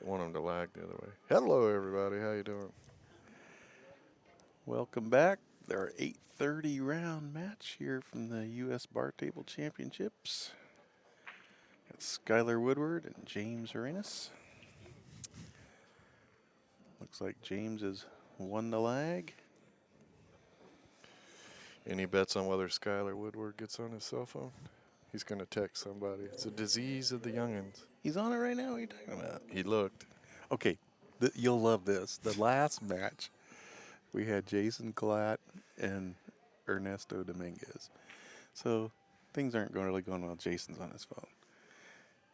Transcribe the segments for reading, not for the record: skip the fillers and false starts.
want them to lag the other way. Hello, everybody. How you doing? Welcome back. Our 8:30 round match here from the U.S. Bar Table Championships. Got Skyler Woodward and James Aranas. Looks like James has won the lag. Any bets on whether Skyler Woodward gets on his cell phone? He's going to text somebody. It's a disease of the youngins. He's on it right now. What are you talking about? He looked. Okay, you'll love this. The last match, we had Jason Glatt and Ernesto Dominguez. So things aren't really going well. Jason's on his phone.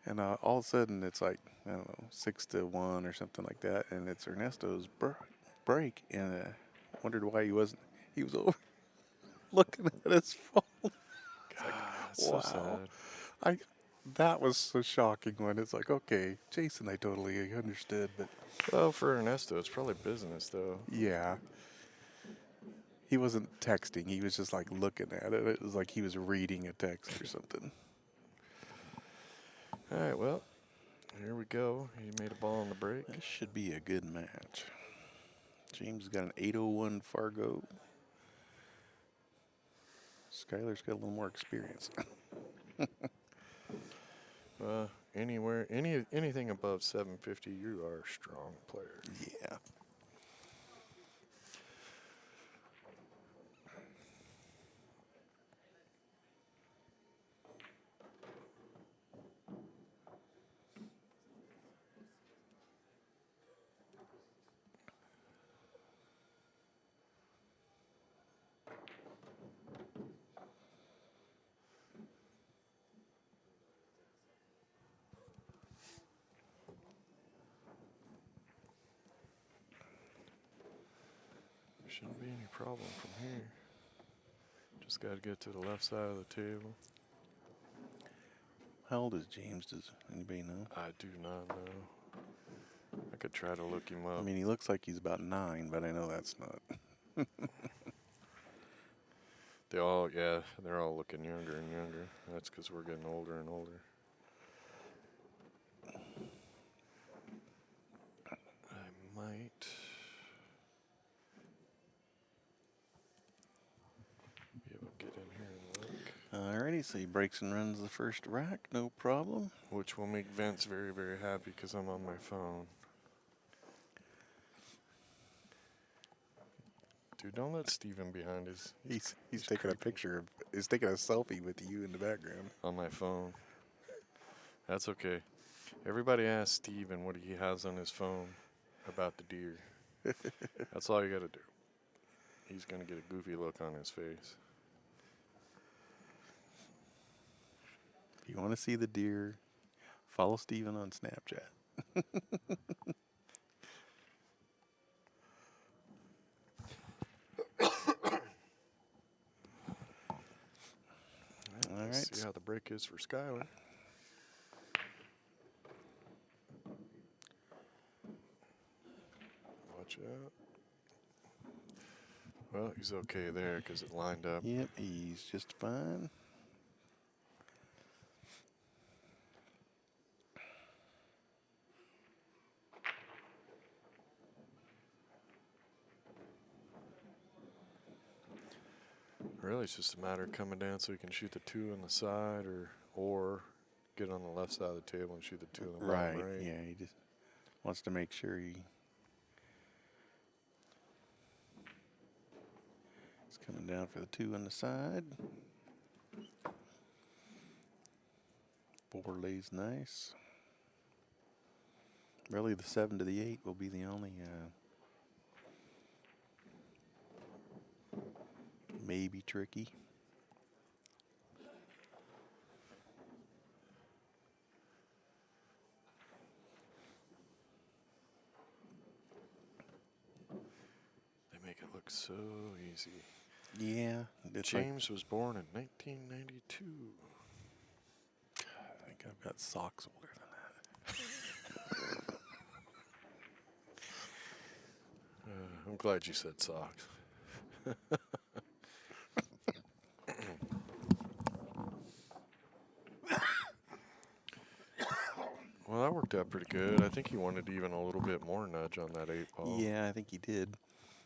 And all of a sudden, it's like, I don't know, 6-1 or something like that. And it's Ernesto's break. And I wondered why he wasn't. He was over looking at his phone. God, it's so sad. That was so shocking when it's like, okay, Jason, I totally understood. But Well, for Ernesto, it's probably business, though. yeah, he wasn't texting. He was just like looking at it. It was like he was reading a text or something. All right, well, here we go. He made a ball on the break. This should be a good match. James got an 801 Fargo. Skyler's got a little more experience. Anything above 750, you are a strong player. Yeah. Shouldn't be any problem from here. Just got to get to the left side of the table. How old is James? Does anybody know? I do not know. I could try to look him up. I mean, he looks like he's about 9, but I know that's not. They're all looking younger and younger. That's because we're getting older and older. I might be able to get in here and look. Alrighty, so he breaks and runs the first rack, no problem. Which will make Vince very, very happy because I'm on my phone. Dude, don't let Steven behind his. He's taking a picture. He's taking a selfie with you in the background. On my phone. That's okay. Everybody asks Steven what he has on his phone about the deer. That's all you got to do. He's going to get a goofy look on his face. If you want to see the deer, follow Steven on Snapchat. All right. See how the break is for Skyler. Watch out. Well, he's okay there because it lined up. Yep, he's just fine. Really, it's just a matter of coming down so he can shoot the 2 on the side or get on the left side of the table and shoot the 2 on the bottom right. Yeah, he just wants to make sure he's coming down for the 2 on the side. 4 lays nice. Really, the 7 to the 8 will be the only maybe tricky. They make it look so easy. Yeah. James was born in 1992. I think I've got socks older than that. I'm glad you said socks. Well, that worked out pretty good. I think he wanted even a little bit more nudge on that 8-ball. Yeah, I think he did.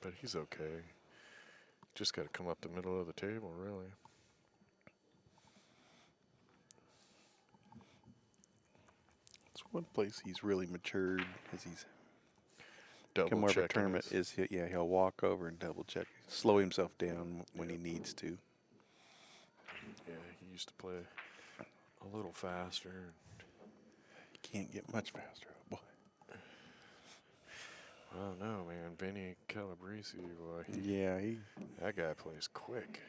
But he's okay. Just got to come up the middle of the table, really. It's one place he's really matured as he's Double come more of a checking tournament. He'll walk over and double check, slow himself down when he needs to. Yeah, he used to play a little faster. He can't get much faster, oh boy. I don't know, man. Vinny Calabrese, that guy plays quick.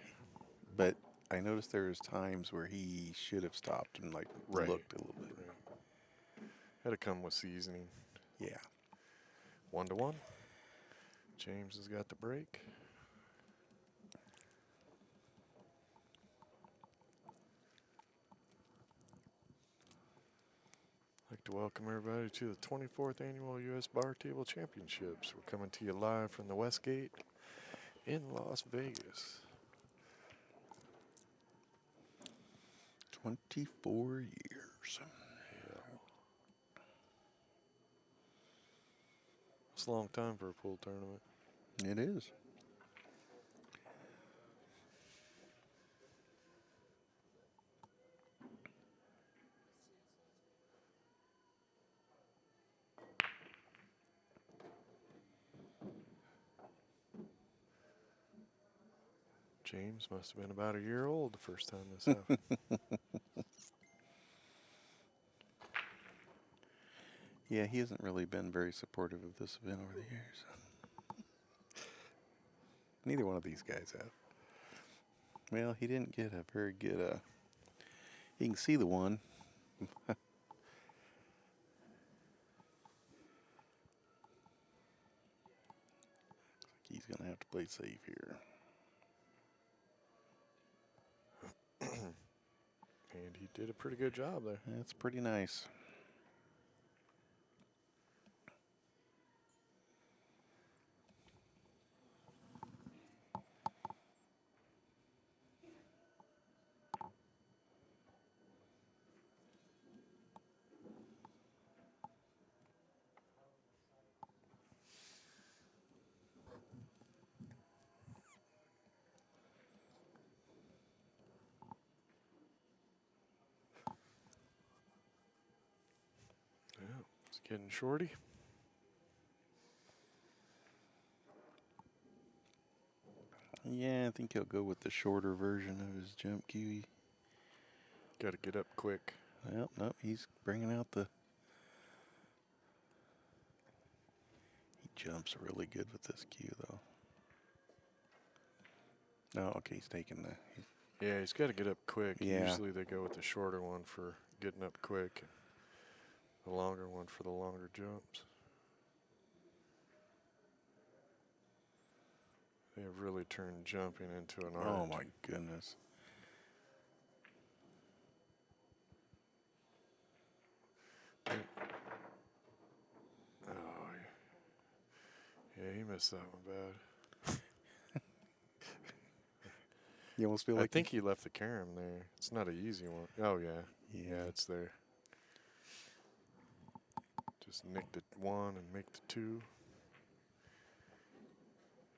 But I noticed there was times where he should have stopped and looked a little bit. Right. Had to come with seasoning. Yeah. 1-1. James has got the break. I'd like to welcome everybody to the 24th Annual U.S. Bar Table Championships. We're coming to you live from the Westgate in Las Vegas. 24 years. Yeah. It's a long time for a pool tournament. It is. James must have been about a year old the first time this happened. Yeah, he hasn't really been very supportive of this event over the years. Neither one of these guys have. Well, he didn't get a very good, you can see the one. He's going to have to play safe here. And he did a pretty good job there. That's pretty nice. Yeah, it's getting shorty. Yeah, I think he'll go with the shorter version of his jump cue. Got to get up quick. Well, no, he's bringing out the... He jumps really good with this cue, though. No, okay, he's taking the... Yeah, he's got to get up quick. Yeah. Usually they go with the shorter one for getting up quick, and the longer one for the longer jumps. They have really turned jumping into an art. Oh, my goodness. Oh, yeah, he missed that one bad. You almost feel I like... think he left the carom there. It's not an easy one. Oh, yeah. Yeah, it's there. Just nick the 1 and make the 2.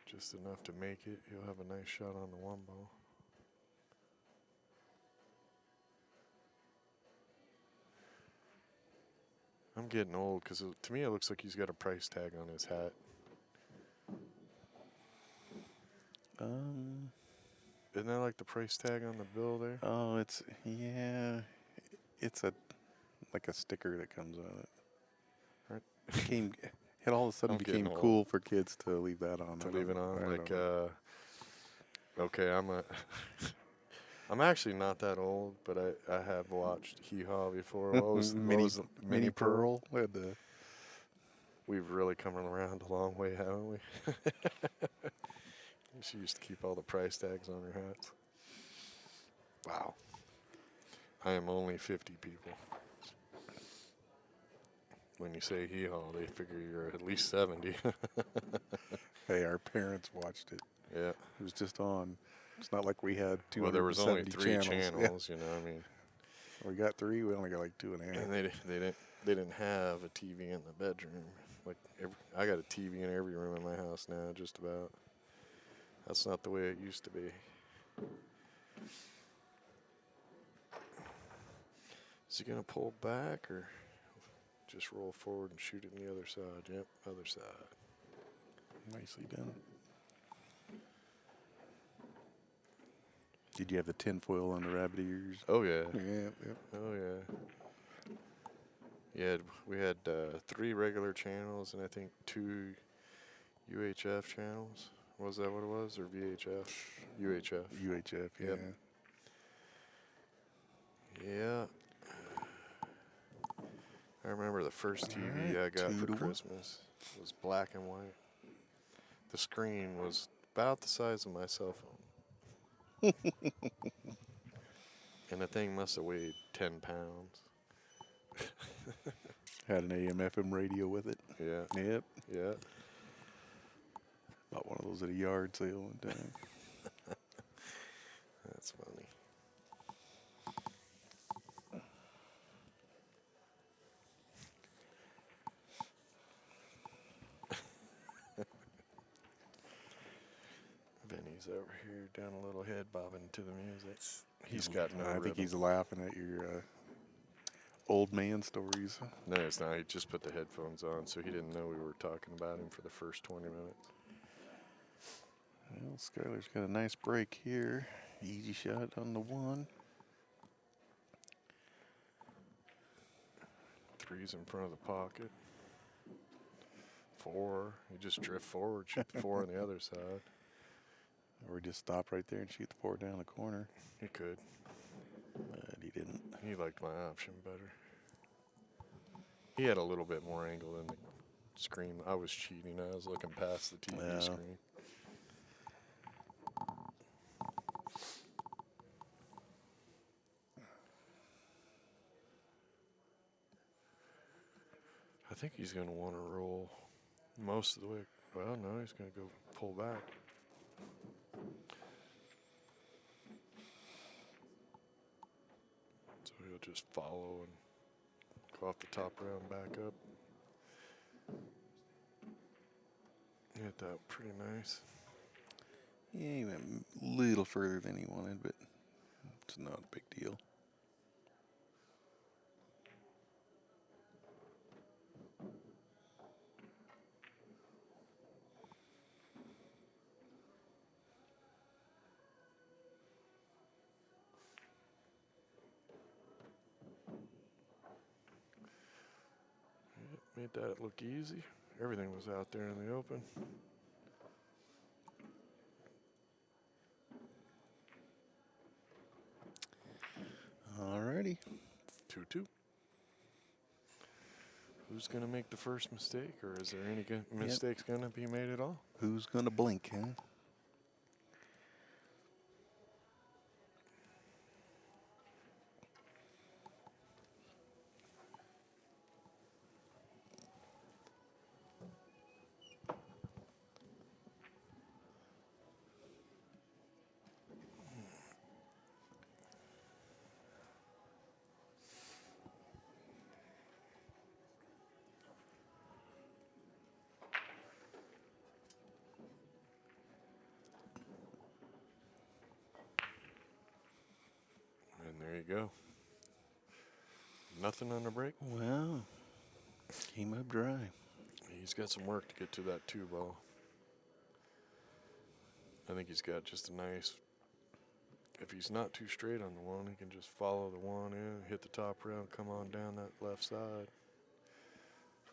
Just enough to make it. He'll have a nice shot on the 1 ball. I'm getting old because to me it looks like he's got a price tag on his hat. Isn't that like the price tag on the bill there? Oh, it's... Yeah. It's like a sticker that comes on it. Right. It all of a sudden I'm became getting cool old. for kids to leave that on. To leave it on, like, okay, I'm actually not that old, but I have watched Hee Haw before. What was Mini Pearl? We've really come around a long way, haven't we? She used to keep all the price tags on her hats. Wow. I am only 50 people. When you say Hee Haw, they figure you're at least 70. Hey, our parents watched it. Yeah. It was just on. It's not like we had 270 Well, there was only 3 channels. channels, you know, I mean. We got 3. We only got like 2.5. And they didn't have a TV in the bedroom. Like I got a TV in every room in my house now, just about. That's not the way it used to be. Is he gonna pull back or just roll forward and shoot it in the other side? Yep, other side. Nicely done. Did you have the tinfoil on the rabbit ears? Oh yeah. Yeah, yep. Oh yeah. Yeah, we had 3 regular channels and I think 2 UHF channels. Was that what it was, or VHF? UHF. UHF, yeah. Yep. Yeah. I remember the first TV Alright, I got 2 for to 1. Christmas was black and white. The screen was about the size of my cell phone. And the thing must have weighed 10 pounds. Had an AM/FM radio with it. Yeah. Yep. Yeah. Bought one of those at a yard sale one time. That's funny. Benny's over here down a little head bobbing to the music. He's got no I think rhythm. he's laughing at your old man stories. No, it's not. He just put the headphones on, so he didn't know we were talking about him for the first 20 minutes. Well, Skyler's got a nice break here. Easy shot on the 1. 3's in front of the pocket. 4. You just drift forward, shoot the 4 on the other side. Or just stop right there and shoot the 4 down the corner. He could. But he didn't. He liked my option better. He had a little bit more angle than the screen. I was cheating. I was looking past the TV Yeah. screen. I think he's going to want to roll most of the way. Well, no, he's going to go pull back. So he'll just follow and go off the top round back up. Hit that pretty nice. Yeah, he went a little further than he wanted, but it's not a big deal. Made that look easy. Everything was out there in the open. Alrighty. 2-2. Who's going to make the first mistake, or is there any mistakes going to be made at all? Who's going to blink, huh? And there you go. Nothing on the break. Well, came up dry. He's got some work to get to that 2 ball. I think he's got just a nice, if he's not too straight on the 1, he can just follow the 1 in, hit the top rail, come on down that left side.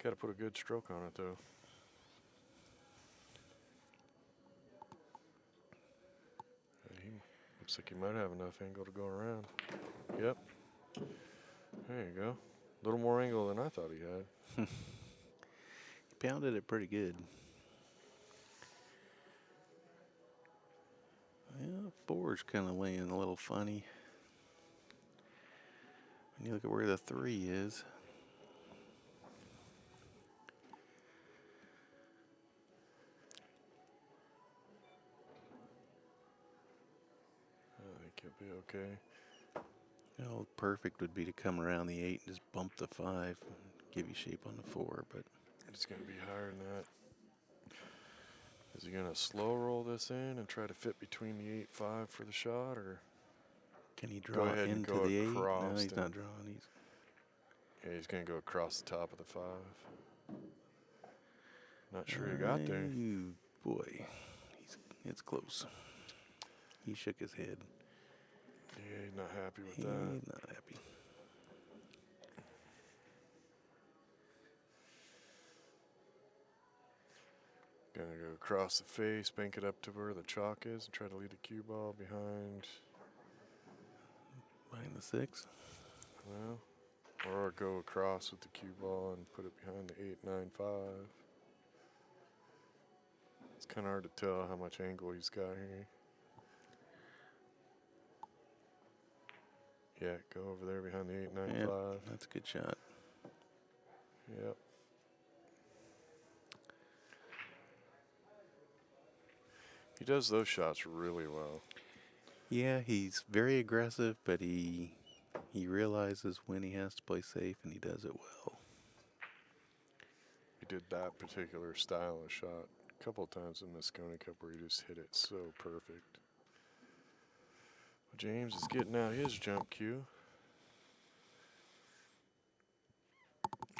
Got to put a good stroke on it, though. He looks like he might have enough angle to go around. Yep. There you go. A little more angle than I thought he had. He pounded it pretty good. Yeah, 4's kind of laying a little funny. When you look at where the 3 is. I think he'll be okay. You know, perfect would be to come around the 8 and just bump the 5. give you shape on the 4, but It's going to be higher than that. Is he going to slow roll this in and try to fit between the 8-5 for the shot, or can he go draw ahead and into go the 8? across? No, he's not drawing. He's going to go across the top of the 5. Not sure he got there. Boy, it's close. He shook his head. Yeah, he's not happy with He's that. not happy. Gonna go across the face, bank it up to where the chalk is, and try to lead a cue ball behind. Behind the 6? Well, or go across with the cue ball and put it behind the 8-9-5. It's kind of hard to tell how much angle he's got here. Yeah, go over there behind the 8-9-5. Yeah, that's a good shot. Yep. He does those shots really well. Yeah, he's very aggressive, but he realizes when he has to play safe, and he does it well. He did that particular style of shot a couple of times in the Scone Cup where he just hit it so perfect. James is getting out his jump cue.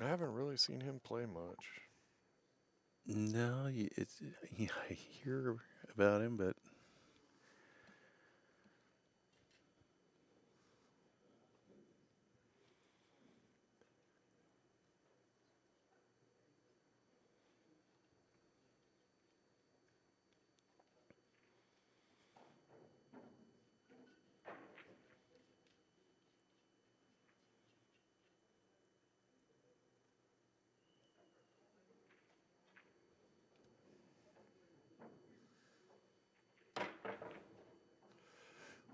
I haven't really seen him play much. No, I hear about him, but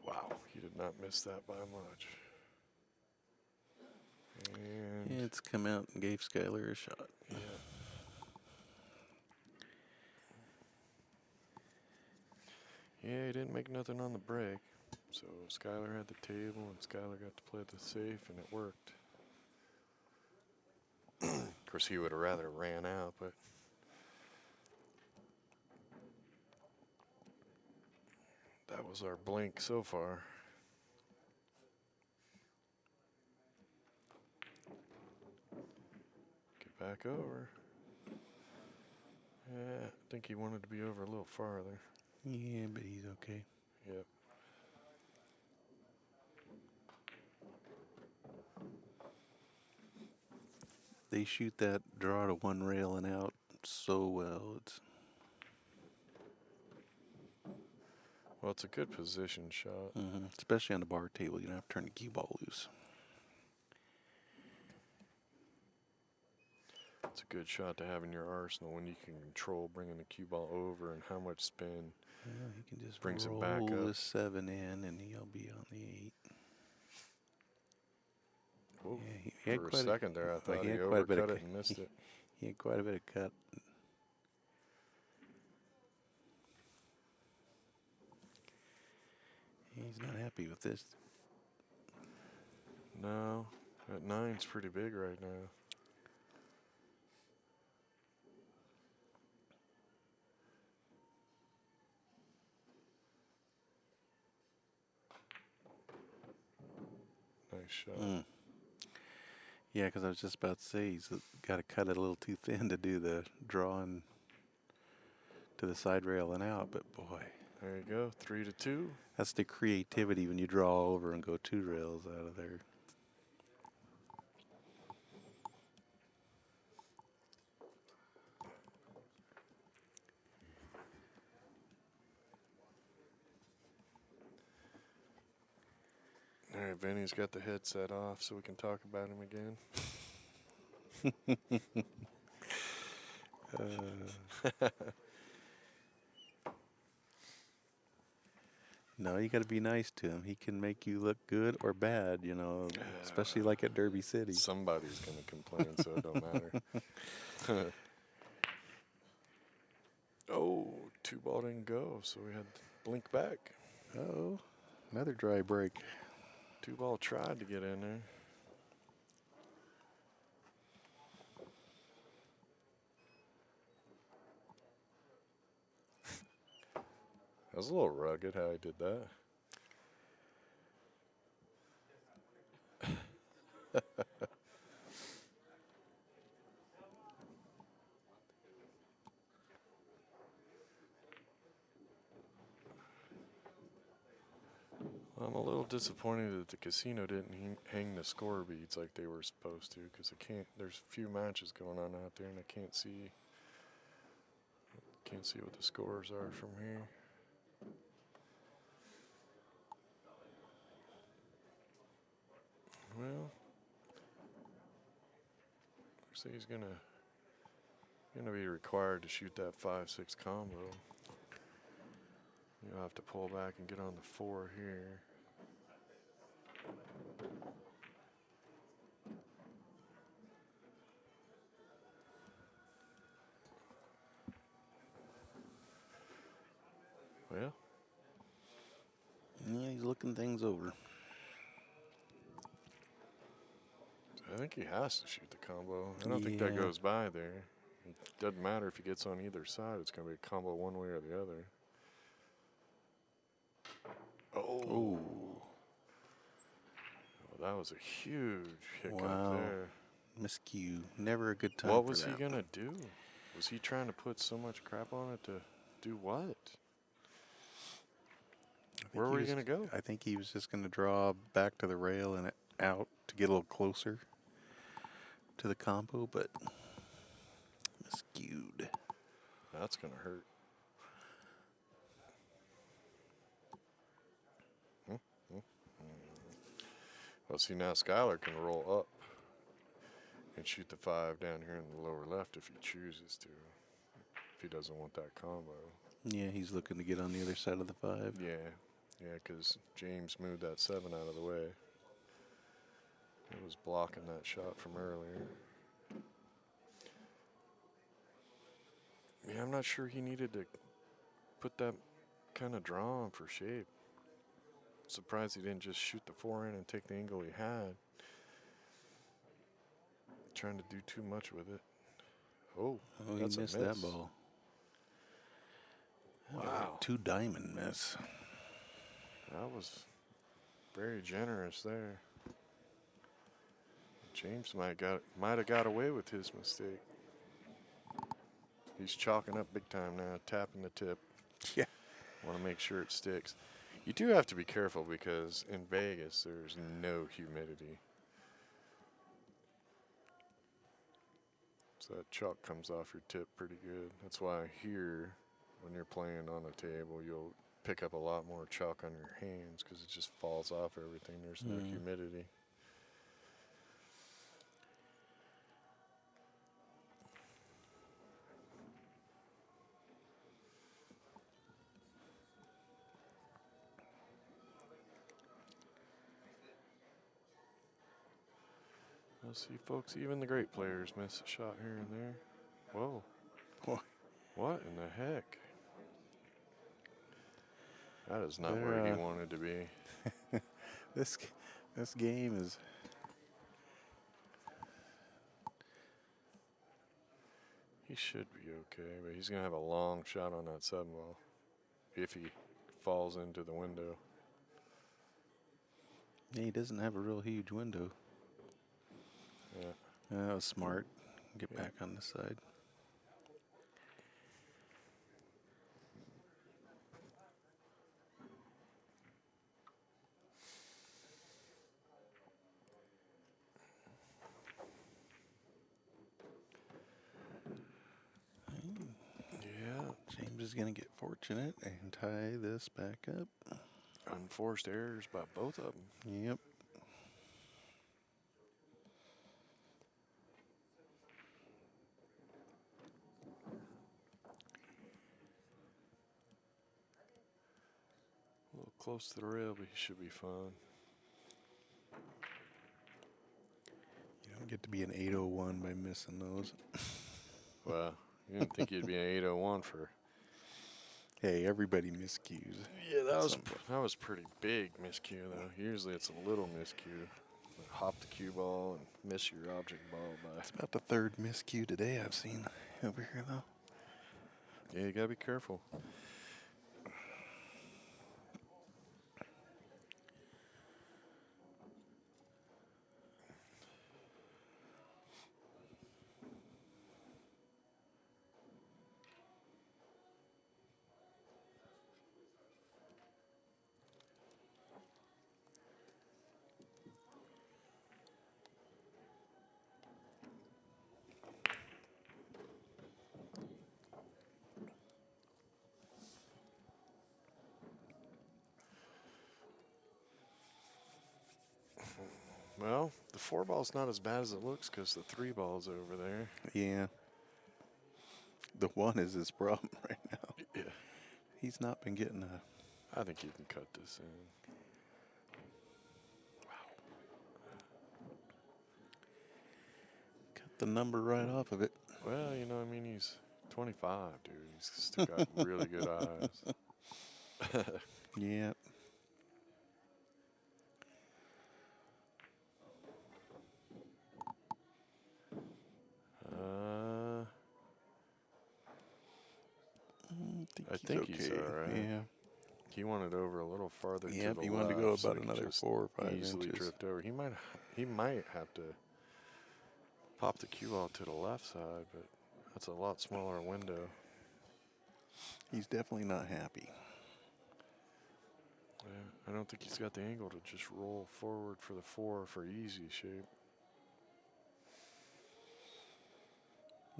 Wow, he did not miss that by much. And it's come out and gave Skyler a shot. yeah. Yeah, he didn't make nothing on the break. So Skyler had the table, and Skyler got to play the safe, and it worked. Of course, he would have rather ran out, but that was our blink so far. Get back over. Yeah, I think he wanted to be over a little farther. Yeah, but he's okay. Yep. They shoot that draw to one rail and out so well. Well, it's a good position shot. Especially on the bar table. You don't have to turn the cue ball loose. It's a good shot to have in your arsenal when you can control bringing the cue ball over and how much spin. Well, he can just Brings it roll back up. the 7 in, and he'll be on the 8. Whoa. Yeah, he had For a quite second there, I thought he had quite a bit overcut of it and missed it. He had quite a bit of cut. He's not happy with this. No, that 9's pretty big right now. Nice shot. Yeah, because I was just about to say he's got to cut it a little too thin to do the drawing to the side rail and out. But boy, There you go, 3-2. that's the creativity when you draw over and go 2 rails out of there. All right, Vinny's got the headset off so we can talk about him again. No, you got to be nice to him. He can make you look good or bad, especially like at Derby City. Somebody's going to complain, so it don't matter. Oh, 2-ball didn't go, so we had to blink back. Oh, another dry break. 2-ball tried to get in there. was a little rugged how he did that. I'm a little disappointed that the casino didn't hang the score beads like they were supposed to, because there's a few matches going on out there, and I can't see what the scores are from here. Well, looks like he's gonna be required to shoot that 5-6 combo. You'll have to pull back and get on the 4 here. Well, Yeah, he's looking things over. I think he has to shoot the combo. I don't think that Yeah. goes by there. It doesn't matter if he gets on either side. It's going to be a combo one way or the other. Oh. Oh. That was a huge hiccup Wow. there. Miscue. Never a good time. What was he going to do? Was he trying to put so much crap on it to do what? Where were you going to go? I think he was just going to draw back to the rail and out to get a little closer to the combo, but miscued. That's going to hurt. Well, see, now Skyler can roll up and shoot the 5 down here in the lower left if he chooses to, if he doesn't want that combo. Yeah, he's looking to get on the other side of the 5. Yeah, because James moved that 7 out of the way. It was blocking that shot from earlier. Yeah, I'm not sure he needed to put that kind of draw on for shape. Surprised he didn't just shoot the 4 in and take the angle he had. Trying to do too much with it. Oh, that's he missed a miss. that ball. Wow. 2 diamond miss. That was very generous there. James might have got away with his mistake. He's chalking up big time now, tapping the tip. Yeah. Want to make sure it sticks. You do have to be careful because in Vegas there's no humidity. So that chalk comes off your tip pretty good. That's why here, when you're playing on a table, you'll pick up a lot more chalk on your hands because it just falls off everything. There's no humidity. Let's see, folks. Even the great players miss a shot here and there. Whoa. What in the heck? That is not where he wanted to be. This game is... He should be okay, but he's going to have a long shot on that 7 ball if he falls into the window. Yeah, he doesn't have a real huge window. Yeah. That was smart. Get back on the side. James is going to get fortunate and tie this back up. Unforced errors by both of them. Yep. A little close to the rail, but he should be fine. You don't get to be an 801 by missing those. Well, you didn't think you'd be an 801 for... Hey, everybody miscues. Yeah, that was pretty big miscue, though. Usually it's a little miscue. Hop the cue ball and miss your object ball by... It's about the 3rd miscue today I've seen over here, though. Yeah, you got to be careful. Well, the 4-ball's not as bad as it looks because the 3-ball's over there. Yeah. The 1 is his problem right now. Yeah. He's not been getting a... I think you can cut this in. Cut the number right off of it. Well, you know, I mean, he's 25, dude. He's still got really good eyes. Yeah. I think he's all right. Yeah. He wanted over a little farther to the left. He wanted to go so about he could another just 4 or 5 easily inches. drift over. He might have to pop the cue ball to the left side, but that's a lot smaller window. He's definitely not happy. Yeah, I don't think he's got the angle to just roll forward for the 4 for easy shape.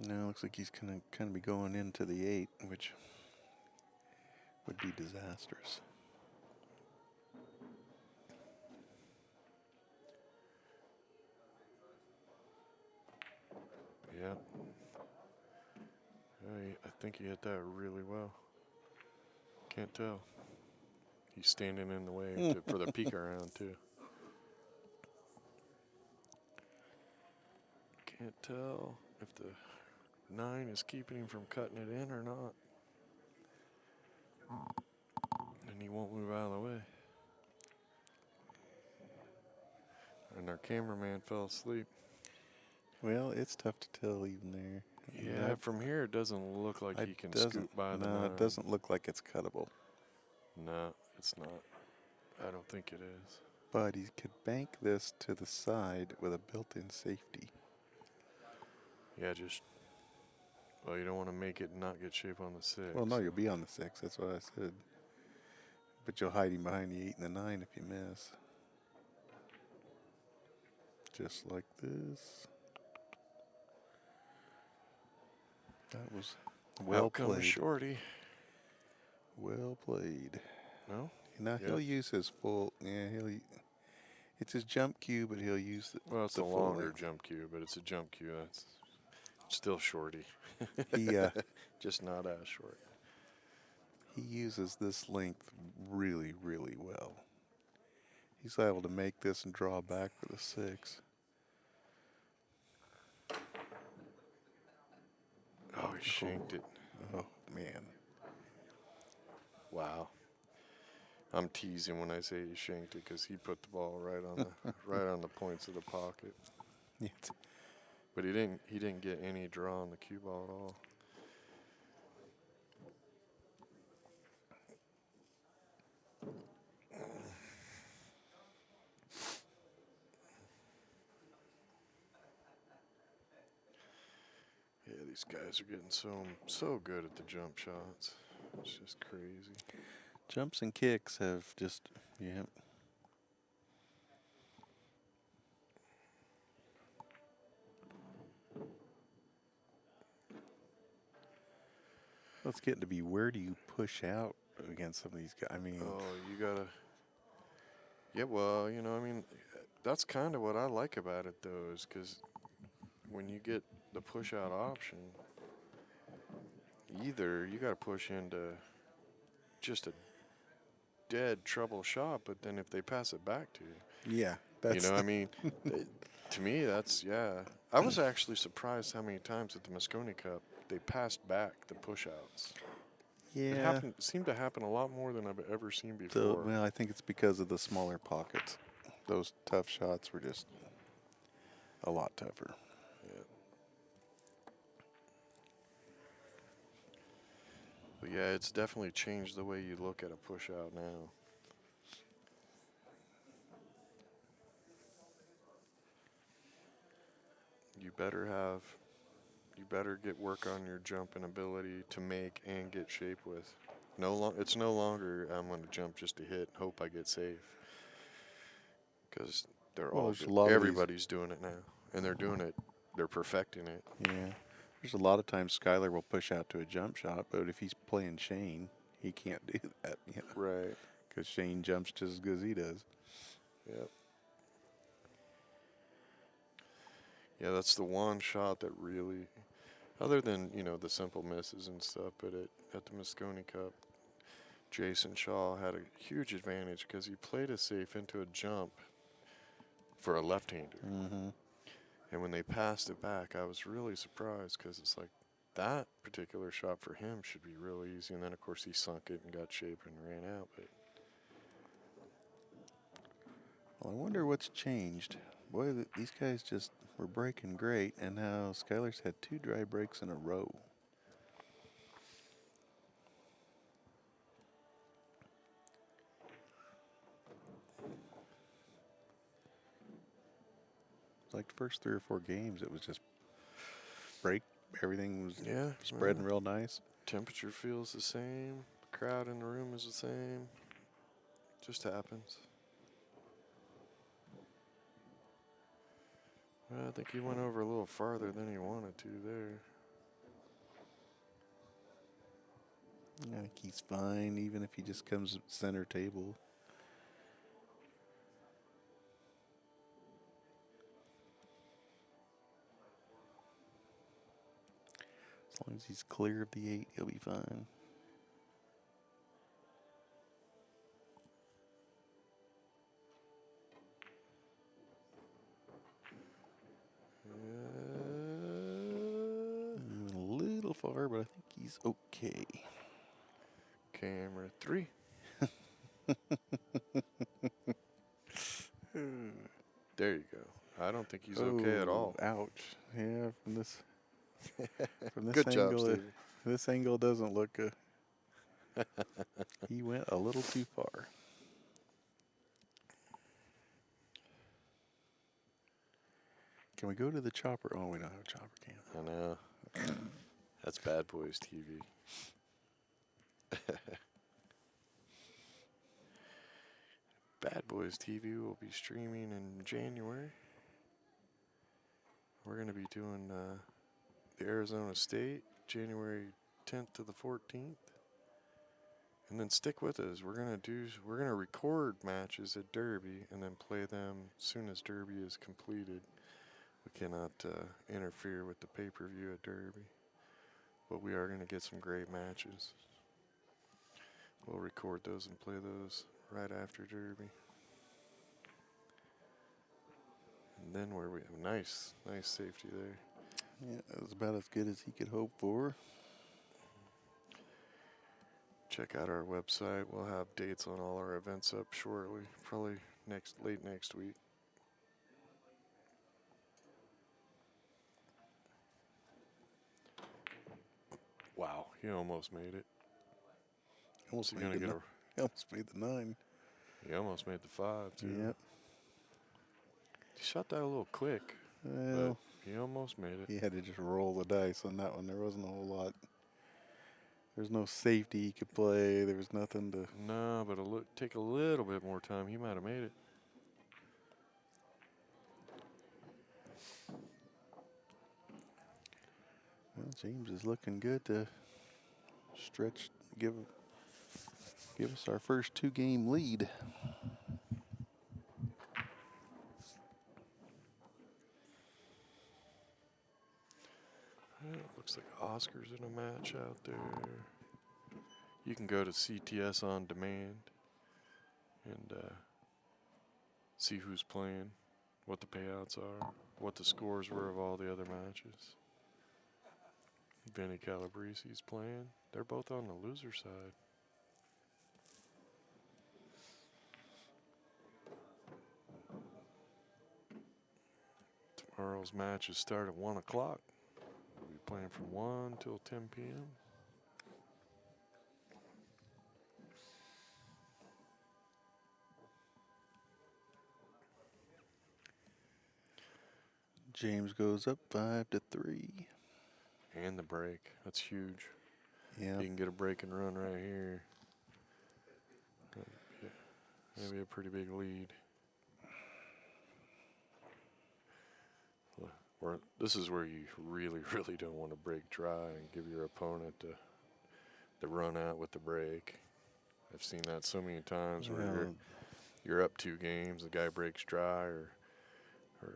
No, looks like he's gonna kind of be going into the 8, which would be disastrous. Yeah. I think he hit that really well. Can't tell. He's standing in the way for the peek around, too. Can't tell if the 9 is keeping him from cutting it in or not. And he won't move out of the way. And our cameraman fell asleep. Well, it's tough to tell even there. Yeah, from here it doesn't look like he can scoot by the 9. No, it doesn't look like it's cuttable. No, it's not. I don't think it is. But he could bank this to the side with a built-in safety. Yeah, well, you don't want to make it not get shape on the 6. Well, no, you'll be on the 6. That's what I said. But you'll hide him behind the 8 and the 9 if you miss. Just like this. That was well played. Shorty. Well played. No? Now he'll use his full. Yeah, it's his jump cue, but he'll use the. Well, it's the a full longer length. jump cue, but it's a jump cue. That's still shorty. He just not as short. He uses this length really, really well. He's able to make this and draw back for the 6. Oh, he shanked it. Oh man! Wow. I'm teasing when I say he shanked it because he put the ball right on the right on the points of the pocket. Yeah. But he didn't get any draw on the cue ball at all. Yeah, these guys are getting so good at the jump shots. It's just crazy. Jumps and kicks have just Well, it's getting to be, where do you push out against some of these guys? I mean, you gotta. Yeah, well, you know, I mean, that's kind of what I like about it, though, is because when you get the push out option, either you got to push into just a dead trouble shot, but then if they pass it back to you, yeah, that's I mean, to me, that's, yeah. I was actually surprised how many times at the Moscone Cup they passed back the push outs. yeah. It seemed to happen a lot more than I've ever seen before. So, well, I think it's because of the smaller pockets. Those tough shots were just a lot tougher. Yeah. But yeah, it's definitely changed the way you look at a push out now. You better get work on your jumping ability to make and get shape with. It's no longer I'm going to jump just to hit, hope I get safe. Because everybody's doing it now, and they're perfecting it. Yeah. There's a lot of times Skyler will push out to a jump shot, but if he's playing Shane, he can't do that. Right. Because Shane jumps just as good as he does. Yep. Yeah, that's the one shot that really, other than, the simple misses and stuff, but at the Moscone Cup, Jason Shaw had a huge advantage because he played it safe into a jump for a left-hander. Mm-hmm. And when they passed it back, I was really surprised because it's like that particular shot for him should be real easy. And then, of course, he sunk it and got shape and ran out. But Well, I wonder what's changed. Boy, these guys just were breaking great, and now Skyler's had 2 dry breaks in a row. It's like the first 3 or 4 games, it was just break. Everything was spreading real nice. Temperature feels the same. The crowd in the room is the same. Just happens. Well, I think he went over a little farther than he wanted to there. I think he's fine, even if he just comes center table. As long as he's clear of the 8, he'll be fine. A little far, but I think he's okay. Camera 3. There you go. I don't think he's okay at all. Ouch. Yeah, from this Good job, angle, Stevie. this angle doesn't look good. He went a little too far. Can we go to the chopper? Oh, we don't have a chopper cam. I know. That's Bad Boys TV. Bad Boys TV will be streaming in January. We're going to be doing the Arizona State, January 10th to the 14th. And then stick with us. We're gonna record matches at Derby and then play them as soon as Derby is completed. We cannot interfere with the pay-per-view at Derby, but we are going to get some great matches. We'll record those and play those right after Derby. And then where we have nice safety there. Yeah, it was about as good as he could hope for. Check out our website. We'll have dates on all our events up shortly, probably late next week. Wow, he almost made it. He almost made the 9. He almost made the 5 too. Yep. He shot that a little quick, Well, but he almost made it. he had to just roll the dice on that one. There wasn't a whole lot. There's no safety he could play. There was nothing to. No, but take a little bit more time. He might have made it. Well, James is looking good to stretch, give us our first 2-game lead. Well, it looks like Oscar's in a match out there. You can go to CTS on demand and see who's playing, what the payouts are, what the scores were of all the other matches. Vinny Calabresi's playing. They're both on the loser side. Tomorrow's matches start at 1 o'clock. We'll be playing from 1 till 10 p.m. James goes up 5-3. And the break. That's huge. Yeah. You can get a break and run right here. That'd be a pretty big lead. This is where you really, really don't want to break dry and give your opponent the run out with the break. I've seen that so many times where you're up 2 games, the guy breaks dry, or or,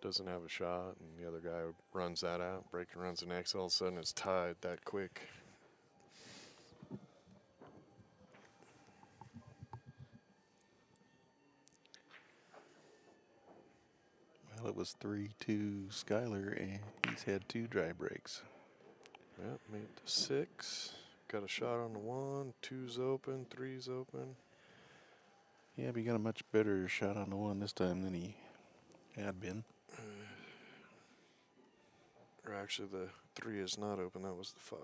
doesn't have a shot, and the other guy runs that out, break and runs the next, all of a sudden it's tied that quick. Well, it was 3-2 Skyler, and he's had 2 dry breaks. Yep, made it to 6. Got a shot on the 1. 2's open. 3's open. Yeah, but he got a much better shot on the 1 this time than he had been. Or actually, the 3 is not open. That was the 5.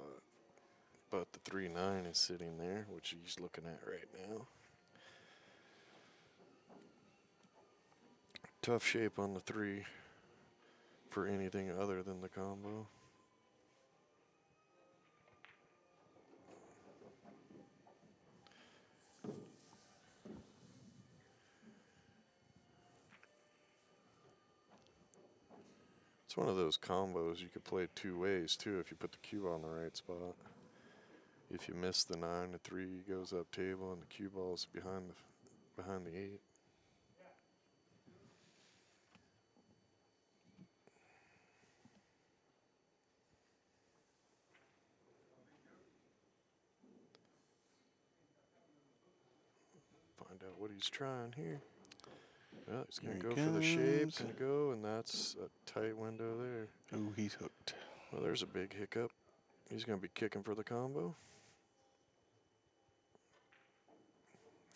But the 3-9 is sitting there, which he's looking at right now. Tough shape on the 3 for anything other than the combo. It's one of those combos you could play 2 ways too if you put the cue on the right spot. If you miss the 9, the 3 goes up table and the cue ball's behind the 8. Find out what he's trying here. Well, he's going to go for the shape, going to go, and that's a tight window there. Oh, he's hooked. Well, there's a big hiccup. He's going to be kicking for the combo.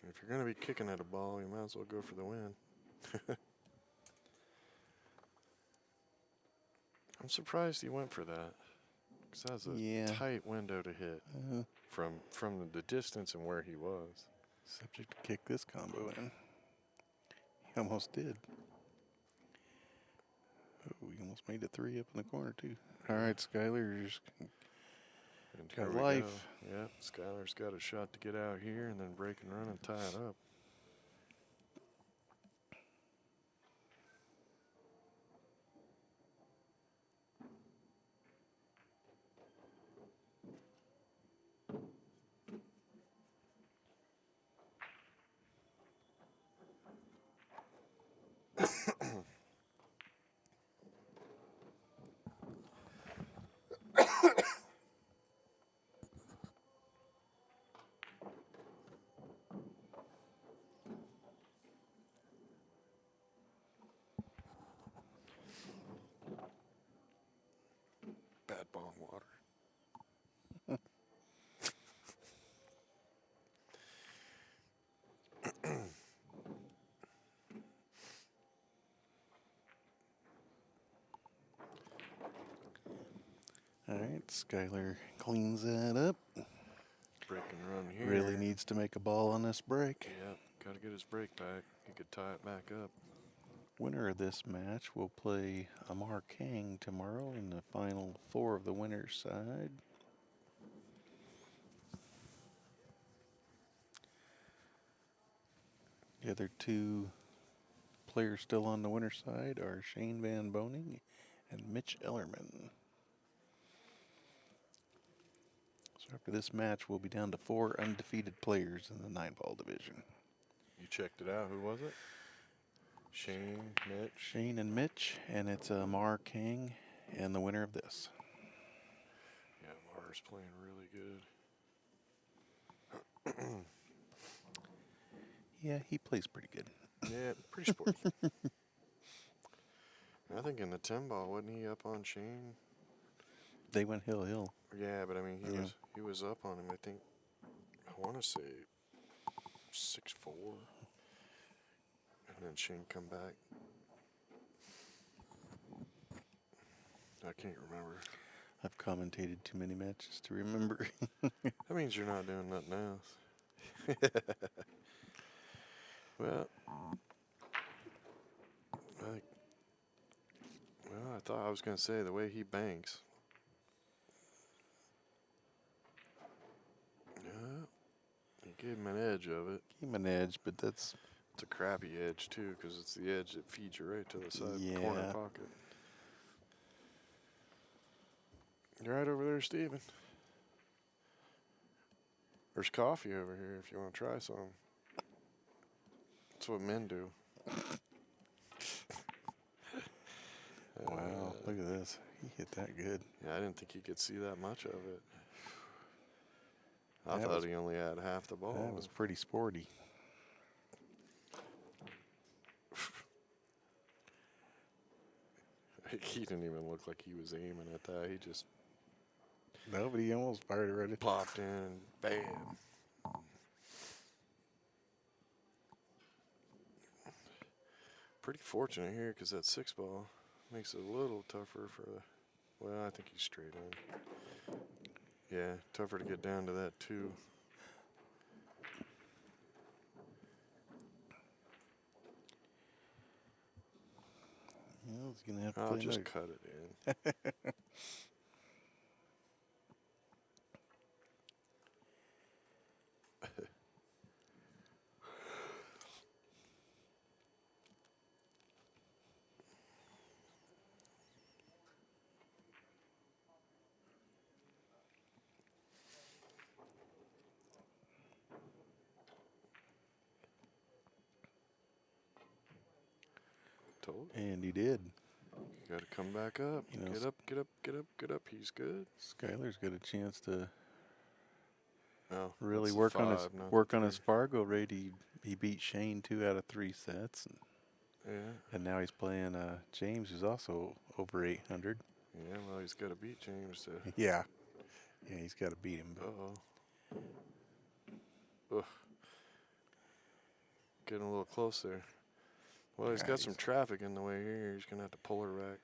If you're going to be kicking at a ball, you might as well go for the win. I'm surprised he went for that. Because that was a tight window to hit from the distance and where he was. Subject to kick this combo in. He almost did. Oh, he almost made a 3 up in the corner, too. All right, Skyler's got life. Yeah, Skyler's got a shot to get out here and then break and run and tie it up. Bad bong water. All right, Skyler cleans that up. Break and run here. Really needs to make a ball on this break. Yep, got to get his break back. He could tie it back up. Winner of this match will play Amar Kang tomorrow in the final 4 of the winner's side. The other 2 players still on the winner's side are Shane Van Boning and Mitch Ellerman. So after this match, we'll be down to 4 undefeated players in the 9-ball division. You checked it out. Who was it? Shane, Mitch. Shane and Mitch, and it's Amar Kang and the winner of this. Yeah, Amar's playing really good. Yeah, he plays pretty good. Yeah, pretty sporty. I think in the 10-ball, wasn't he up on Shane? They went hill. Yeah, but I mean, he was up on him. I think I want to say 6-4, and then Shane come back. I can't remember. I've commentated too many matches to remember. That means you're not doing nothing else. Well, I thought I was going to say the way he banks. Yeah, he gave him an edge of it. Gave him an edge, but it's a crappy edge too, because it's the edge that feeds you right to the side corner pocket. You're right over there, Steven. There's coffee over here if you want to try some. That's what men do. Look at this. He hit that good. Yeah, I didn't think he could see that much of it. I That thought was- he only had half the ball. That was pretty sporty. He didn't even look like he was aiming at that. He just Nobody almost fired it right. popped in and bam. Pretty fortunate here because that 6 ball makes it a little tougher for the. Well, I think he's straight in. Yeah, tougher to get down to that 2. Yeah, he's gonna have to I'll play just another. cut it in. Told you. And he did. Got to come back up. You know, Get up, get up, get up, get up. He's good. Skyler's got a chance to Oh, really that's the work on his 5, not work the on his 3. Fargo rate. He beat Shane 2 out of 3 sets, Yeah. and now he's playing James, who's also over 800. Yeah, well, he's got to beat James to. Yeah, he's got to beat him. But Ugh. Getting a little close there. Well, he's Yeah, got some traffic in the way here. He's going to have to pull her back.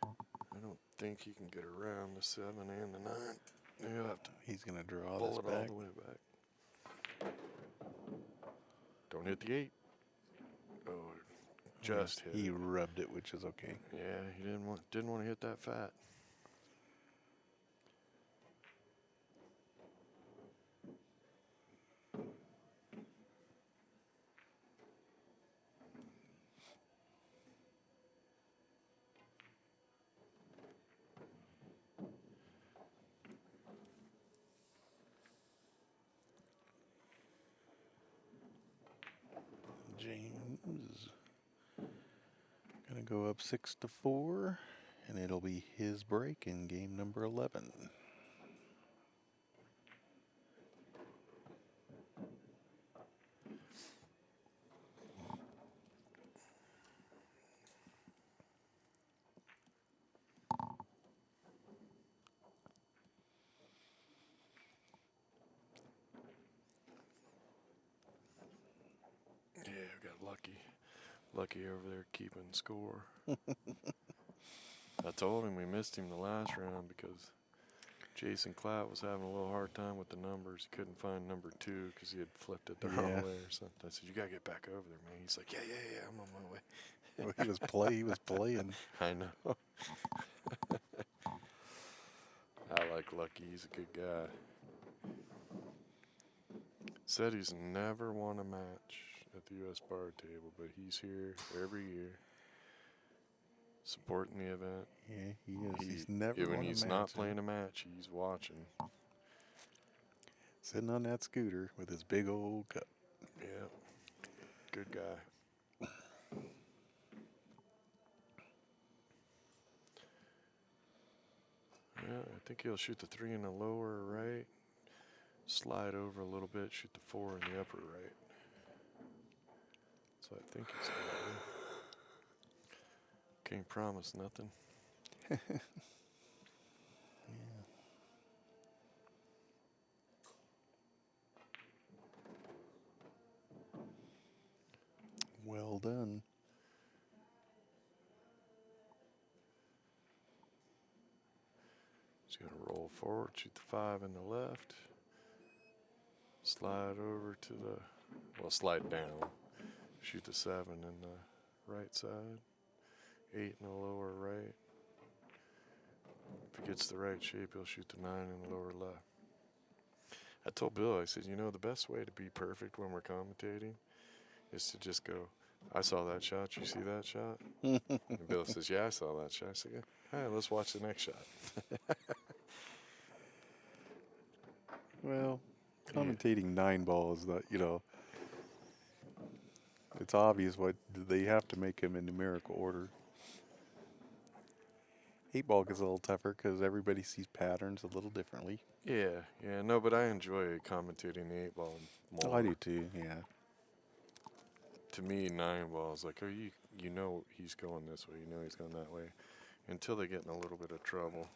I don't think he can get around the 7 and the 9. He'll have to he's gonna draw pull this it all back. the way back. Don't hit the 8. Oh, just hit He it. rubbed it, which is okay. Yeah, he didn't want to hit that fat. James gonna go up 6-4, and it'll be his break in game number 11. Yeah, we got lucky. Lucky over there keeping score. I told him we missed him the last round because Jason Klatt was having a little hard time with the numbers. He couldn't find number 2 because he had flipped it the wrong way or something. I said, "You gotta get back over there, man." He's like, "Yeah, I'm on my way." Well, he was playing. I know. I like Lucky. He's a good guy. Said he's never won a match at the U.S. bar table, but he's here every year, supporting the event. Yeah, he is. He's never When won a he's match. not playing a match, he's watching. Sitting on that scooter with his big old cup. Yeah, good guy. Yeah, I think he'll shoot the 3 in the lower right, slide over a little bit, shoot the 4 in the upper right. So I think he's going to do. Can't promise nothing. Well done. He's going to roll forward, shoot the 5 in the left, slide over to the, slide down, shoot the 7 in the right side, 8 in the lower right. If he gets the right shape, he'll shoot the 9 in the lower left. I told Bill, I said, the best way to be perfect when we're commentating is to just go, "I saw that shot, you see that shot?" And Bill says, "Yeah, I saw that shot." I said, "Yeah, all right, let's watch the next shot." Well, commentating 9 balls, that It's obvious what they have to make them in numerical order. 8-ball gets a little tougher because everybody sees patterns a little differently. Yeah, no, but I enjoy commentating the 8-ball more. Oh, I do too. Yeah. To me, 9-ball is like, oh, you know he's going this way, you know he's going that way, until they get in a little bit of trouble.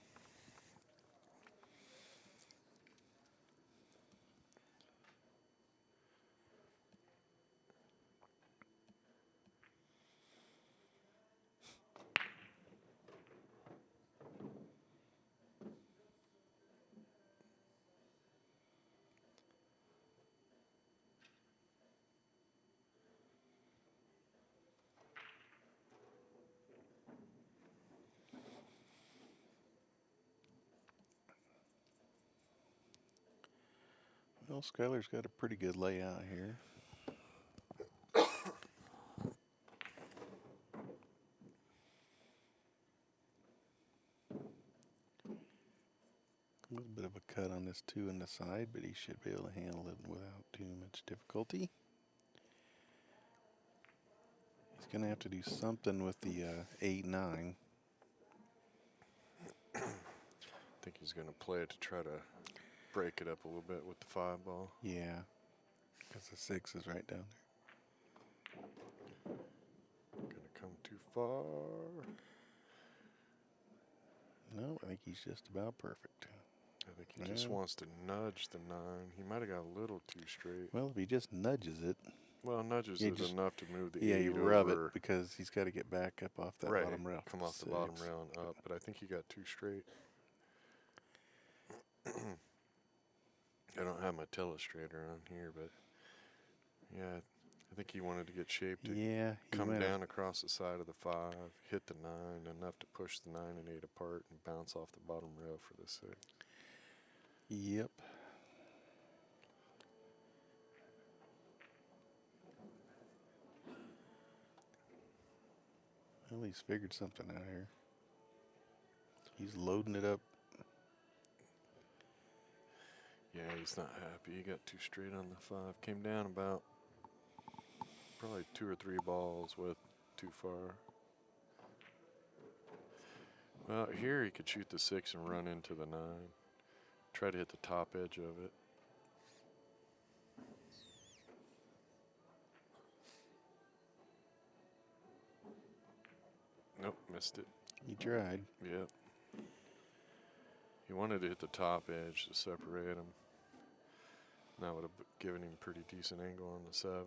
Well, Skyler's got a pretty good layout here. A little bit of a cut on this 2 in the side, but he should be able to handle it without too much difficulty. He's going to have to do something with the 8-9. I think he's going to play it to try to break it up a little bit with the 5-ball. Yeah, because the 6 is right down there. Gonna come too far. No, I think he's just about perfect. I think he just wants to nudge the 9. He might have got a little too straight. Well, if he just nudges it. Well, nudges it enough to move the 8 Yeah, you rub over. it because he's got to get back up off that bottom rail. Come off the bottom rail and up. But I think he got too straight. I don't have my telestrator on here, but yeah, I think he wanted to get shaped to come down across the side of the 5, hit the 9, enough to push the 9 and 8 apart and bounce off the bottom rail for the 6. Yep. Well, he's figured something out here. He's loading it up. Yeah, he's not happy. He got too straight on the 5. Came down about probably 2 or 3 balls with too far. Well, here he could shoot the 6 and run into the 9. Try to hit the top edge of it. Nope, missed it. He tried. Yep. He wanted to hit the top edge to separate him. That would have given him a pretty decent angle on the 7.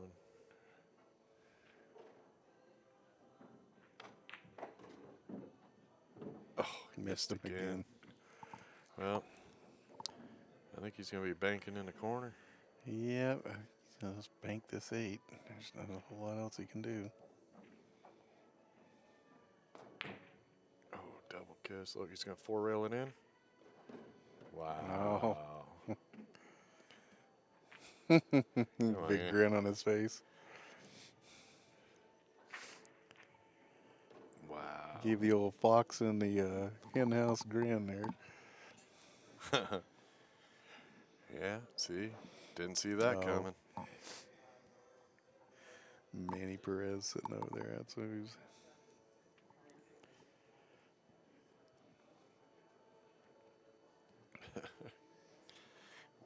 Oh, he missed again. Well, I think he's going to be banking in the corner. Yeah, he's going to bank this 8. There's not a whole lot else he can do. Oh, double kiss. Look, he's going to 4-rail it in. Wow. Oh. Big grin on his face. Wow. Gave the old fox in the hen-house grin there. Yeah, see? Didn't see that coming. Manny Perez sitting over there. That's who's.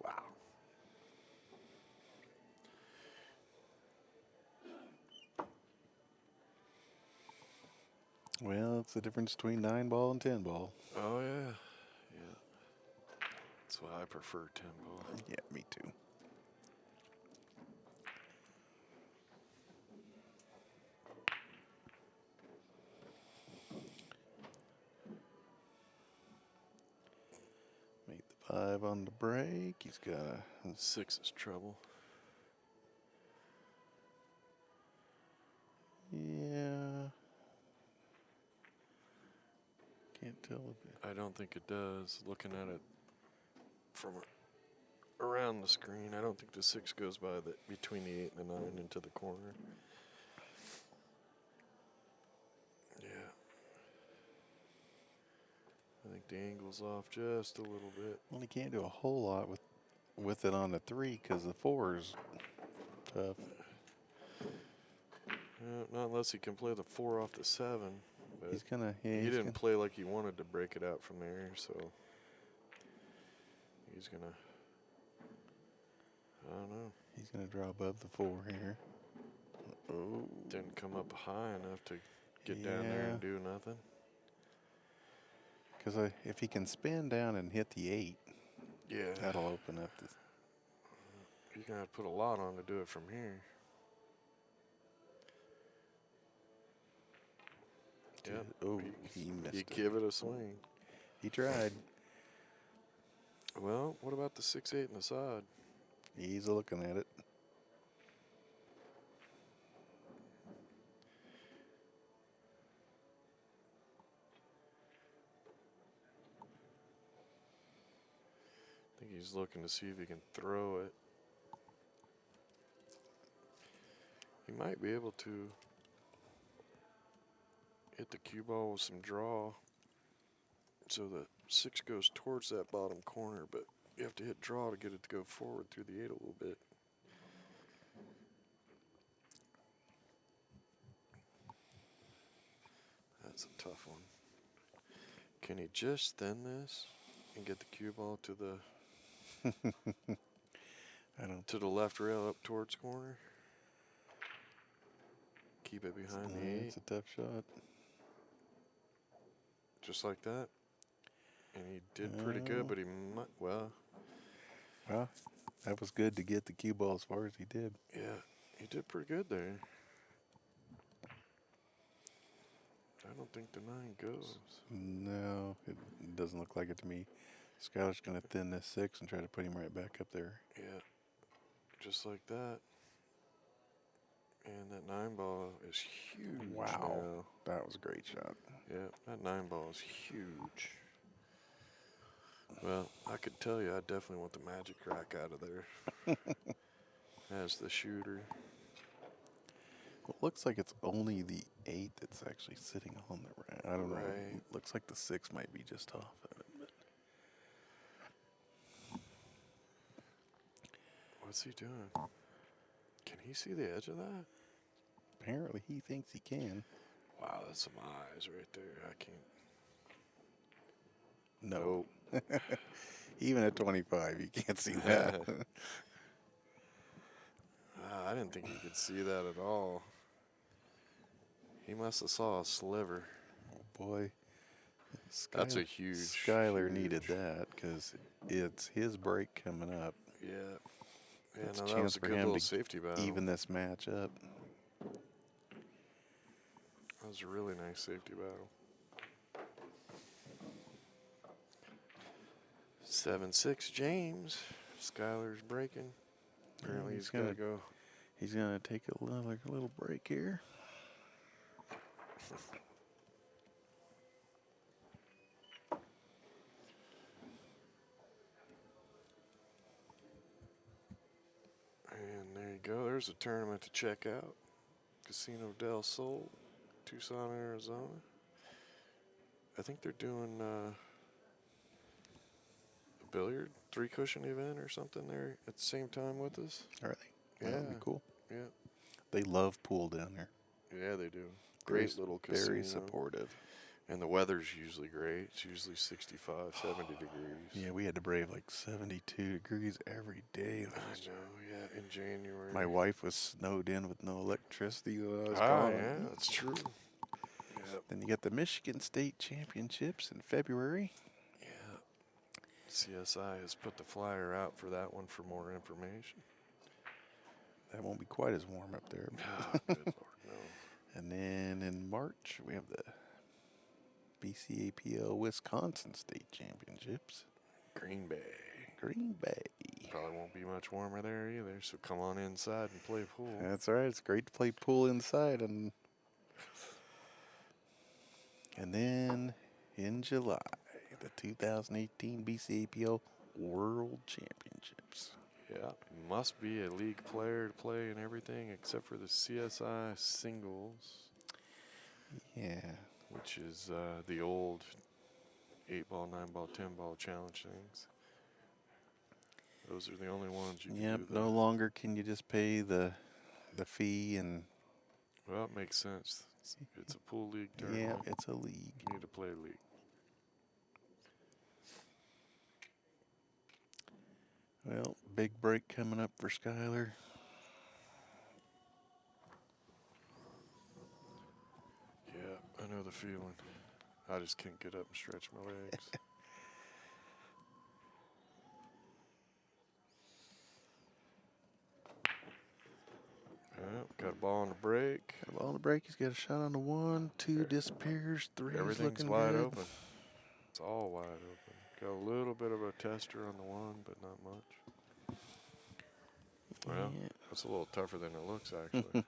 Wow. Well, it's the difference between 9-ball and 10-ball. Oh, yeah. Yeah. That's why I prefer 10-ball. Yeah, me too. Made the 5 on the break. He's got a 6 is trouble. Yeah. Can't tell if it. I don't think it does. Looking at it from around the screen, I don't think the 6 goes by between the 8 and the 9 into the corner. Yeah. I think the angle's off just a little bit. Well, he can't do a whole lot with it on the 3 because the 4 is tough. not unless he can play the 4 off the 7. But He's gonna. Yeah, he he's didn't gonna, play like he wanted to break it out from there, so he's gonna. I don't know. He's gonna draw above the 4 here. Oh. Didn't come up high enough to get down there and do nothing. Because if he can spin down and hit the 8, yeah, that'll open up the. You're gonna have to put a lot on to do it from here. Yep. Oh, he missed You it. give it a swing. He tried. Well, what about the 6-8 in the side? He's looking at it. I think he's looking to see if he can throw it. He might be able to hit the cue ball with some draw. So the 6 goes towards that bottom corner, but you have to hit draw to get it to go forward through the 8 a little bit. That's a tough one. Can he just thin this and get the cue ball to the to the left rail up towards corner? Keep it behind the 8. It's a tough shot. Just like that. And he did pretty good, but he might, well, that was good to get the cue ball as far as he did. yeah, he did pretty good there. I don't think the 9 goes. No, it doesn't look like it to me. Skyler's going to thin this 6 and try to put him right back up there. Yeah, just like that. And that 9 ball is huge. Wow, now. that was a great shot. Yeah, that 9 ball is huge. Well, I could tell you I definitely want the magic rack out of there as the shooter. Well, it looks like it's only the 8 that's actually sitting on the rack. I don't know. Right. It looks like the 6 might be just off of it. But What's he doing? Can he see the edge of that? apparently he thinks he can. Wow, that's some eyes right there. I can't. No. Even at 25, you can't see that. I didn't think he could see that at all. He must have saw a sliver. Oh, boy. That's a huge. Skyler huge. needed that because it's his break coming up. Yeah. Yeah, It's no, a that chance was a for good him little to safety battle. even this match up. That was a really nice safety battle. 7-6 James. Skyler's breaking. Apparently he's got to go. He's gonna take a little break here. And there you go. There's a tournament to check out. Casino del Sol, Tucson, Arizona. I think they're doing a billiard 3-cushion event or something there at the same time with us. Are they? That'd be cool. Yeah. They love pool down there. Yeah, they do. Great little casino. Very supportive. And the weather's usually great. It's usually 65, 70 degrees. Yeah, we had to brave like 72 degrees every day. I know, yeah, in January. My wife was snowed in with no electricity when I was Oh, gone. yeah, that's true. Yep. Then you got the Michigan State Championships in February. Yeah. CSI has put the flyer out for that one for more information. That won't be quite as warm up there. Oh, good Lord, no. And then in March, we have the BCAPL Wisconsin State Championships. Green Bay. Green Bay. Probably won't be much warmer there either, so come on inside and play pool. That's all right. It's great to play pool inside. And then in July, the 2018 BCAPL World Championships. Yeah, must be a league player to play and everything except for the CSI singles. Yeah. Which is the old 8-ball, 9-ball, 10-ball challenge things. Those are the only ones you can Yep. do that. No longer can you just pay the fee and Well, it makes sense. It's a pool league tournament. Yeah, it's a league. You need to play a league. Well, big break coming up for Skyler. Yeah, I know the feeling. I just can't get up and stretch my legs. Got a ball on the break. Got a ball on the break. He's got a shot on the 1, 2 disappears, 3 is Everything's looking wide good. open. It's all wide open. Got a little bit of a tester on the 1, but not much. Well, Yeah. that's a little tougher than it looks, actually.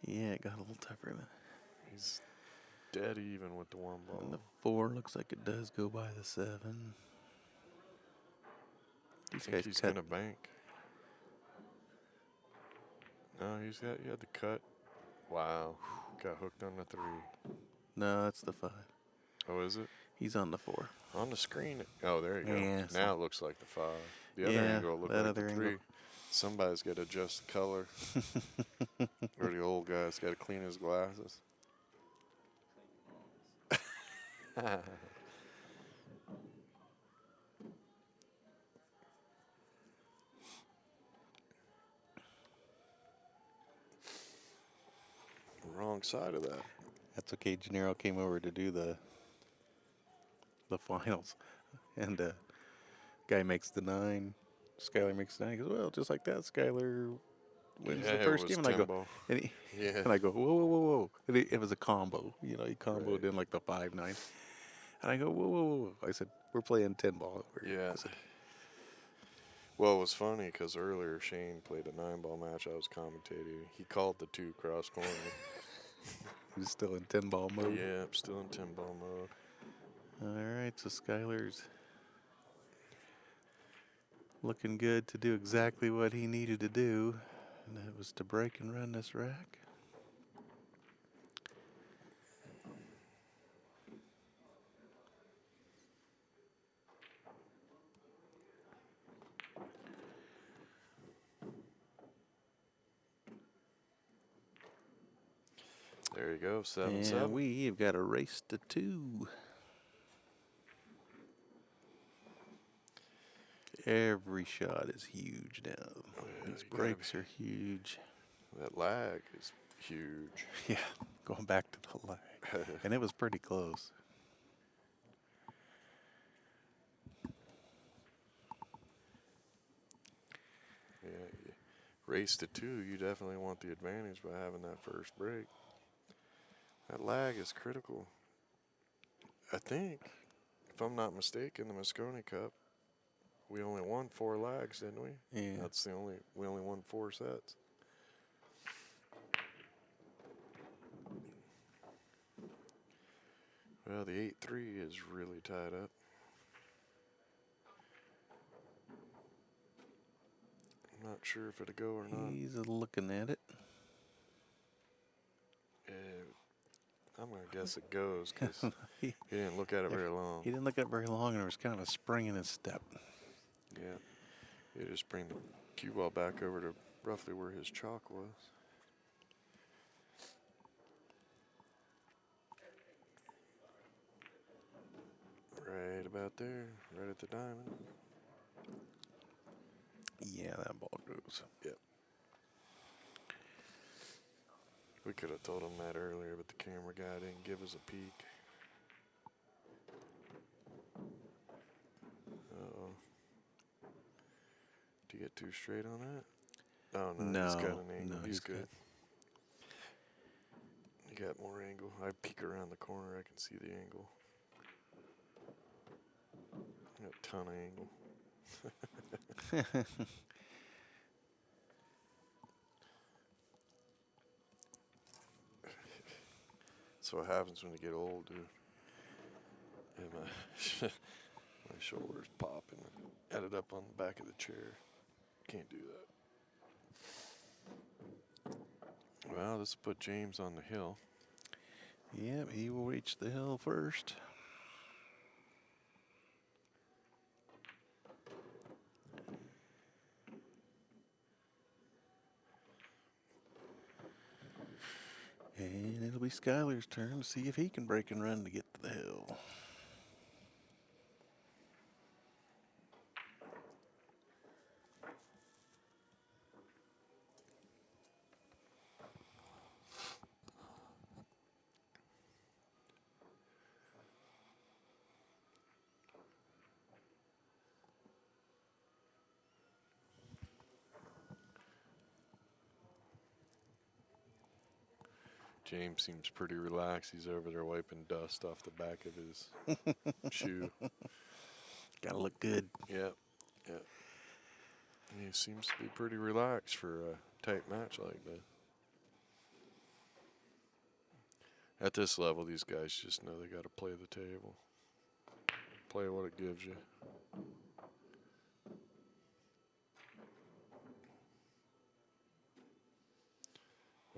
Yeah, it got a little tougher. He's dead even with the 1 ball. And the 4 looks like it does go by the 7. I think he's going to bank. No, he had the cut. Wow. Got hooked on the 3. No, that's the 5. Oh, is it? He's on the 4. On the screen. Oh, there you go. Yeah, now it looks like the 5. The other angle looked like the 3. Somebody's got to adjust the color. Or the old guy's got to clean his glasses. Wrong side of that. That's okay. Gennaro came over to do the finals, and guy makes the 9. Skyler makes the 9. He goes, well, just like that, Skyler wins the first game. And tempo. I go, whoa, whoa, whoa, whoa. And it was a combo. You know, he comboed in like the 5-9. And I go, whoa, whoa, whoa. I said, we're playing 10 ball. Yeah. Well, it was funny because earlier Shane played a 9-ball match I was commentating. He called the 2 cross corner. He's still in 10 ball mode. Yeah, I'm still in 10-ball mode. All right, so Skyler's looking good to do exactly what he needed to do, and that was to break and run this rack. There you go, 7-7. And we've got a race to 2. Every shot is huge now. Oh, yeah, These breaks are huge. That lag is huge. Yeah, going back to the lag. And it was pretty close. Yeah, race to 2, you definitely want the advantage by having that first break. That lag is critical. I think, if I'm not mistaken, the Moscone Cup, we only won 4 lags, didn't we? Yeah. We only won 4 sets. Well, the 8-3 is really tied up. I'm not sure if it'll go or not. He's looking at it. I'm going to guess it goes because he didn't look at it very long. He didn't look at it very long, and there was kind of a spring in his step. Yeah. He just bring the cue ball back over to roughly where his chalk was. Right about there, right at the diamond. Yeah, that ball goes. Yep. We could have told him that earlier, but the camera guy didn't give us a peek. Uh-oh. Did you get too straight on that? Oh, no, he's got an angle. He's good. You got more angle. I peek around the corner, I can see the angle. Got a ton of angle. That's what happens when you get old, dude. And my shoulders pop and ended up on the back of the chair. Can't do that. Well, this will put James on the hill. Yep, he will reach the hill first. And it'll be Skyler's turn to see if he can break and run to get to the hill. James seems pretty relaxed. He's over there wiping dust off the back of his shoe. Gotta look good. Yep. Yep. He seems to be pretty relaxed for a tight match like this. At this level, these guys just know they got to play the table. Play what it gives you.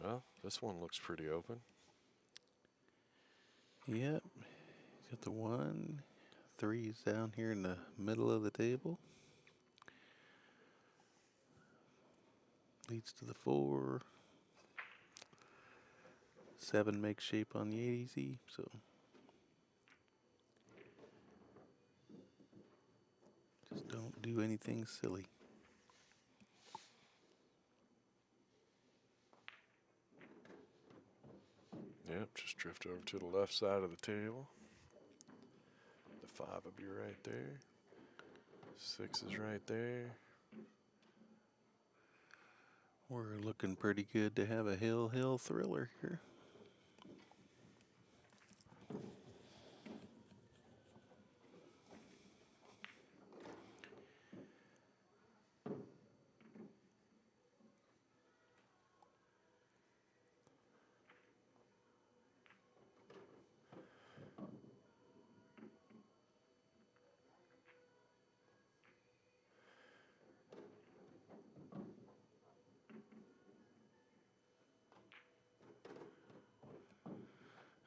Well, this one looks pretty open. Yep. He's got the 1. 3 is down here in the middle of the table. Leads to the 4. 7 makes shape on the 8 easy, so. Just don't do anything silly. Yep, just drift over to the left side of the table. The 5 will be right there. 6 is right there. We're looking pretty good to have a hill thriller here.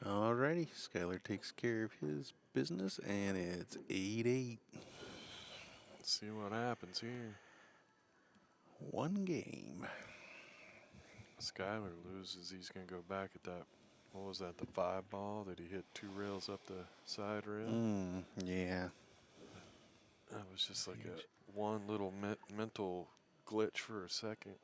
Alrighty, Skyler takes care of his business, and it's 8-8. Let's see what happens here. 1 game. Skyler loses. He's going to go back at that. What was that, the 5 ball that he hit 2 rails up the side rail? Yeah. That was just like a one little mental glitch for a second.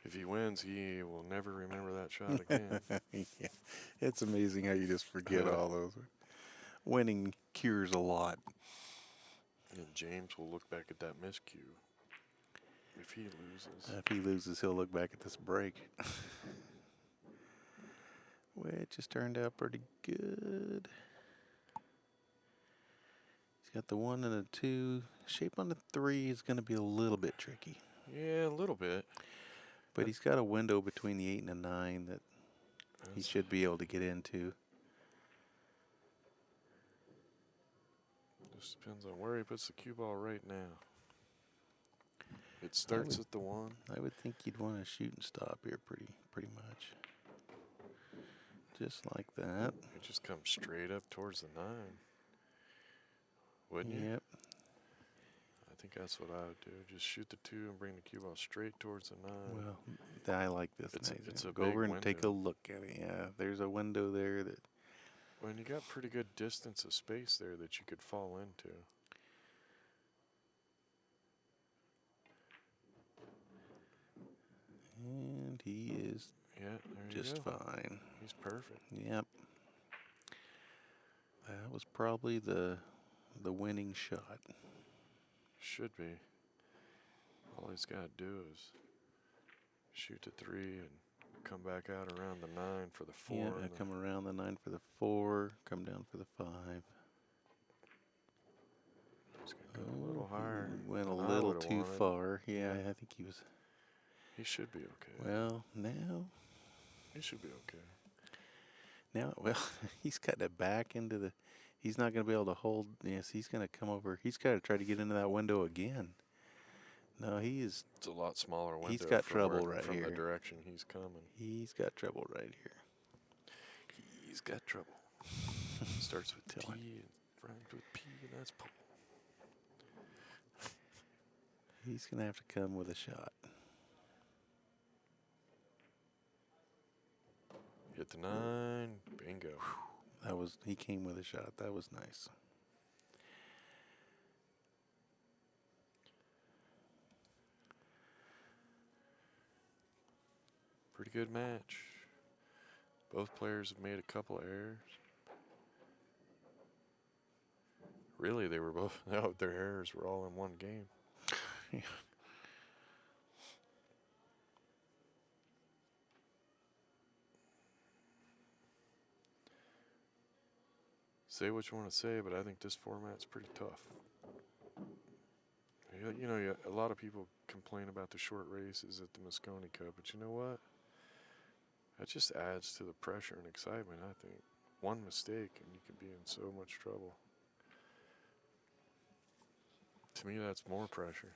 If he wins, he will never remember that shot again. Yeah. It's amazing how you just forget all those. Winning cures a lot. And James will look back at that miscue if he loses. If he loses, he'll look back at this break. Which has turned out pretty good. He's got the 1 and a 2. Shape on the 3 is going to be a little bit tricky. Yeah, a little bit. But he's got a window between the 8 and the 9 that he should be able to get into. Just depends on where he puts the cue ball right now. It starts at the 1. I would think you'd want to shoot and stop here pretty much. Just like that. It just comes straight up towards the 9. Wouldn't you? Yep. I think that's what I would do. Just shoot the 2 and bring the cue ball straight towards the 9. Well, I like this. It's a go big over and window. take a look at it. Yeah, there's a window there that. Well, and you got pretty good distance of space there that you could fall into. And he is just fine. He's perfect. Yep. That was probably the winning shot. Should be. All he's got to do is shoot the 3 and come back out around the 9 for the 4. Yeah, come around the 9 for the 4, come down for the 5. He's going to go a little higher. Went a little too far. Yeah, I think he was. He should be okay. Well, now. He should be okay. Now, well, he's got to back into the. He's not going to be able to hold. Yes, he's going to come over. He's got to try to get into that window again. No, he is. It's a lot smaller window. He's got trouble right from here. the direction he's coming. He's got trouble right here. He's got trouble. Starts with T and rhymes with P, and that's pull. He's going to have to come with a shot. Hit the 9. Bingo. He came with a shot. That was nice. Pretty good match. Both players have made a couple of errors. Really, they were both. No, their errors were all in one game. Yeah. Say what you want to say, but I think this format's pretty tough. You know, a lot of people complain about the short races at the Moscone Cup, but you know what? That just adds to the pressure and excitement, I think. One mistake and you could be in so much trouble. To me, that's more pressure.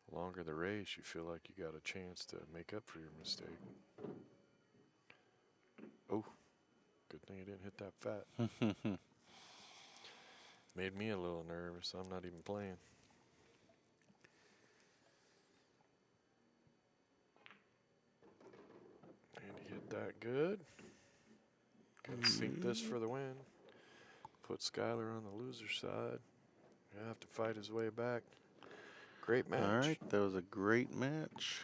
The longer the race, you feel like you got a chance to make up for your mistake. Oh, good thing you didn't hit that fat. Made me a little nervous. I'm not even playing. And he hit that good. Gonna sink this for the win. Put Skyler on the loser side. He'll have to fight his way back. Great match. All right, that was a great match.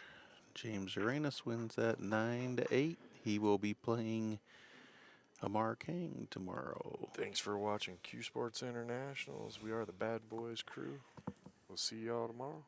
James Aranas wins that 9-8. He will be playing Amar Kang tomorrow. Thanks for watching CueSports Internationals. We are the Bad Boys crew. We'll see y'all tomorrow.